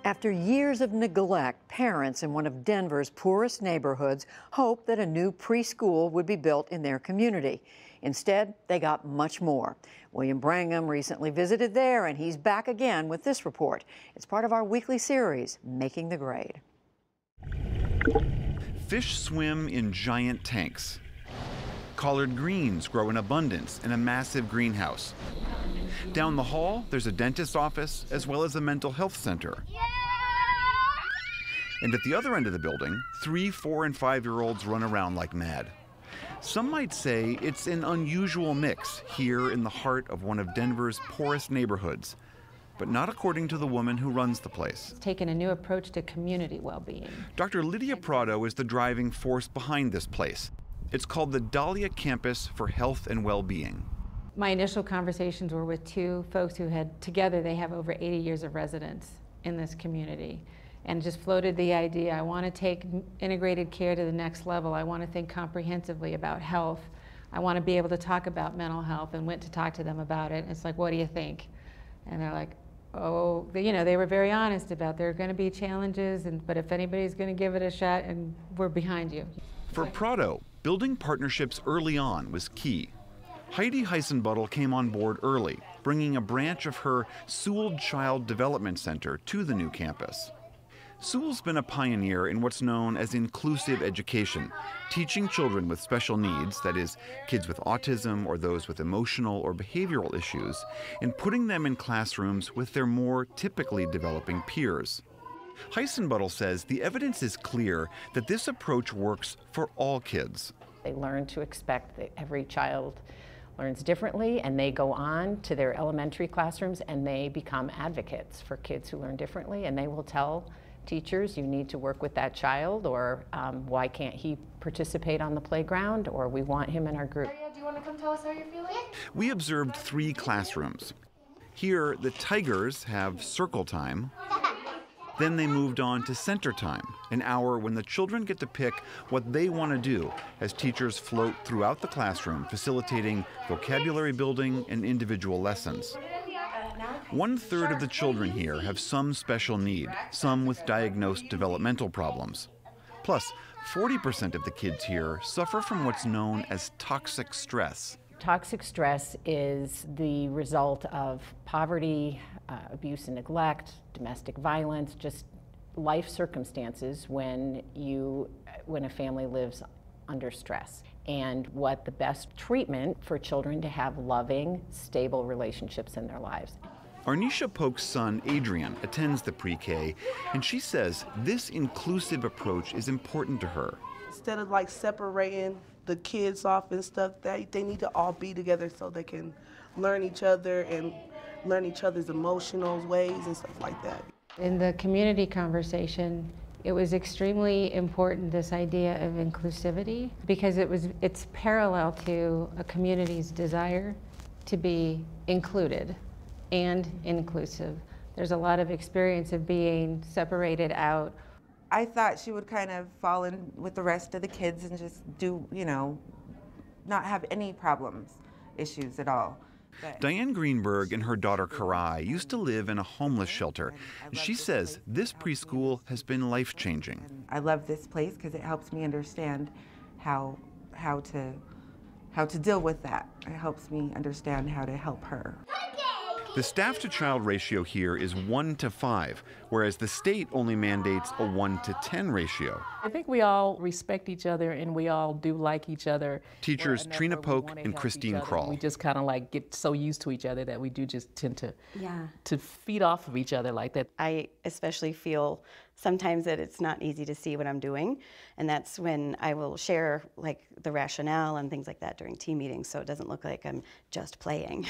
After years of neglect, parents in one of Denver's poorest neighborhoods hoped that a new preschool would be built in their community. Instead, they got much more. William Brangham recently visited there, and he's back again with this report. It's part of our weekly series, Making the Grade. Fish swim in giant tanks. Collard greens grow in abundance in a massive greenhouse. Down the hall, there's a dentist's office as well as a mental health center. And at the other end of the building, 3-, 4-, and 5-year-olds run around like mad. Some might say it's an unusual mix here in the heart of one of Denver's poorest neighborhoods, but not according to the woman who runs the place. It's taken a new approach to community well-being. Dr. Lydia Prado is the driving force behind this place. It's called the Dahlia Campus for Health and Well-Being. My initial conversations were with two folks who together they have over 80 years of residence in this community. And just floated the idea, I want to take integrated care to the next level. I want to think comprehensively about health. I want to be able to talk about mental health, and went to talk to them about it. It's like, what do you think? And they're like, oh, they were very honest about there are going to be challenges, but if anybody's going to give it a shot, and we're behind you. For Prado, building partnerships early on was key. Heidi Heisenbuttel came on board early, bringing a branch of her Sewall Child Development Center to the new campus. Sewell's been a pioneer in what's known as inclusive education, teaching children with special needs, that is, kids with autism or those with emotional or behavioral issues, and putting them in classrooms with their more typically developing peers. Heisenbuttel says the evidence is clear that this approach works for all kids. They learn to expect that every child learns differently, and they go on to their elementary classrooms and they become advocates for kids who learn differently, and they will tell teachers, you need to work with that child, or why can't he participate on the playground, or we want him in our group. Do you want to come tell us how you're feeling? We observed 3 classrooms. Here, the Tigers have circle time. Then they moved on to center time, an hour when the children get to pick what they want to do as teachers float throughout the classroom, facilitating vocabulary building and individual lessons. 1/3 of the children here have some special need, some with diagnosed developmental problems. Plus, 40% of the kids here suffer from what's known as toxic stress. Toxic stress is the result of poverty, abuse and neglect, domestic violence, just life circumstances when a family lives under stress. And what the best treatment for children to have loving, stable relationships in their lives. Arnisha Polk's son, Adrian, attends the pre-K, and she says this inclusive approach is important to her. Instead of like separating the kids off and stuff, they need to all be together so they can learn each other and learn each other's emotional ways and stuff like that. In the community conversation, it was extremely important, this idea of inclusivity, because it's parallel to a community's desire to be included and inclusive. There's a lot of experience of being separated out. I thought she would kind of fall in with the rest of the kids and just do, not have any issues at all. Diane Greenberg and her daughter Karai used to live in a homeless shelter. She says this preschool has been life-changing. I love this place because it helps me understand how to deal with that. It helps me understand how to help her. The staff-to-child ratio here is 1:5, whereas the state only mandates a 1:10 ratio. I think we all respect each other and we all do like each other. Teachers Trina Polk and Christine Kroll. We just kind of get so used to each other that we do just tend to feed off of each other like that. I especially feel sometimes that it's not easy to see what I'm doing, and that's when I will share the rationale and things like that during team meetings, so it doesn't look like I'm just playing.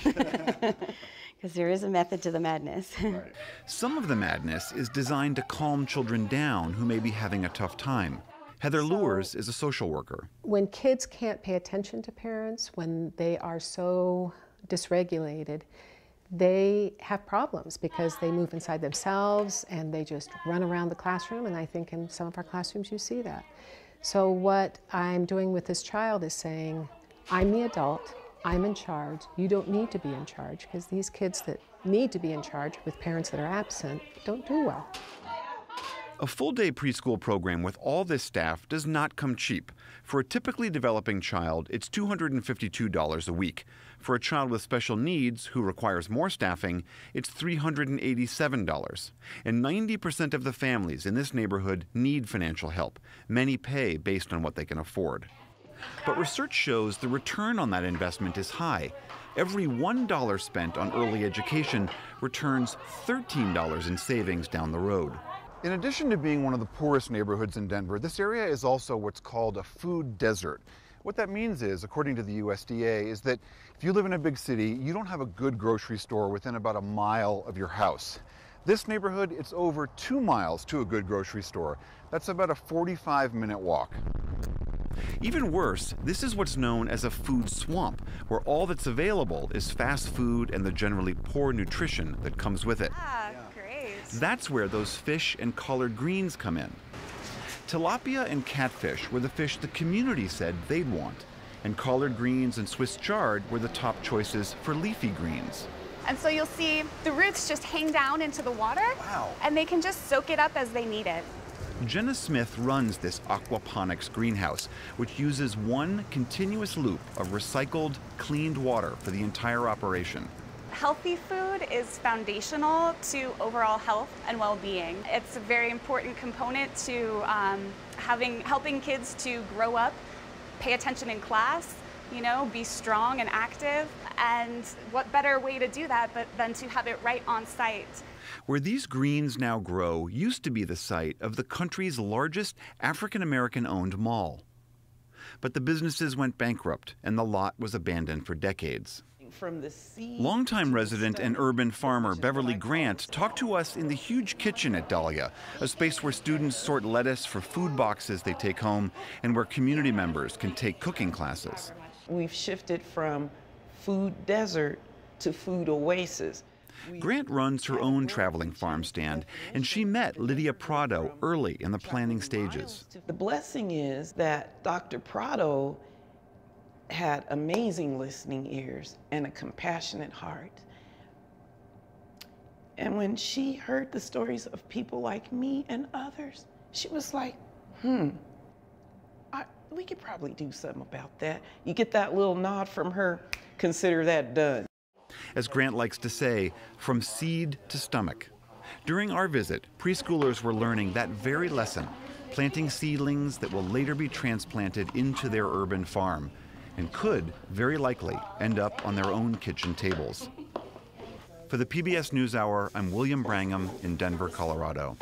Because there is a method to the madness. Right. Some of the madness is designed to calm children down who may be having a tough time. Heather Lures is a social worker. When kids can't pay attention to parents, when they are so dysregulated, they have problems because they move inside themselves and they just run around the classroom, and I think in some of our classrooms you see that. So what I'm doing with this child is saying, I'm the adult, I'm in charge, you don't need to be in charge, because these kids that need to be in charge with parents that are absent don't do well. A full-day preschool program with all this staff does not come cheap. For a typically developing child, it's $252 a week. For a child with special needs who requires more staffing, it's $387. And 90% of the families in this neighborhood need financial help. Many pay based on what they can afford. But research shows the return on that investment is high. Every $1 spent on early education returns $13 in savings down the road. In addition to being one of the poorest neighborhoods in Denver, this area is also what's called a food desert. What that means is, according to the USDA, is that if you live in a big city, you don't have a good grocery store within about a mile of your house. This neighborhood, it's over 2 miles to a good grocery store. That's about a 45-minute walk. Even worse, this is what's known as a food swamp, where all that's available is fast food and the generally poor nutrition that comes with it. That's where those fish and collard greens come in. Tilapia and catfish were the fish the community said they'd want, and collard greens and Swiss chard were the top choices for leafy greens. And so you'll see the roots just hang down into the water, and they can just soak it up as they need it. Jenna Smith runs this aquaponics greenhouse, which uses one continuous loop of recycled, cleaned water for the entire operation. Healthy food is foundational to overall health and well-being. It's a very important component to helping kids to grow up, pay attention in class, be strong and active. And what better way to do that than to have it right on site? Where these greens now grow used to be the site of the country's largest African-American-owned mall. But the businesses went bankrupt and the lot was abandoned for decades. Longtime resident and urban farmer Beverly Grant talked to us in the huge kitchen at Dahlia, a space where students sort lettuce for food boxes they take home and where community members can take cooking classes. We've shifted from food desert to food oasis. Grant runs her own traveling farm stand, and she met Lydia Prado early in the planning stages. The blessing is that Dr. Prado had amazing listening ears and a compassionate heart. And when she heard the stories of people like me and others, she was like, we could probably do something about that. You get that little nod from her, consider that done. As Grant likes to say, from seed to stomach. During our visit, preschoolers were learning that very lesson, planting seedlings that will later be transplanted into their urban farm and could, very likely, end up on their own kitchen tables. For the PBS News Hour, I'm William Brangham in Denver, Colorado.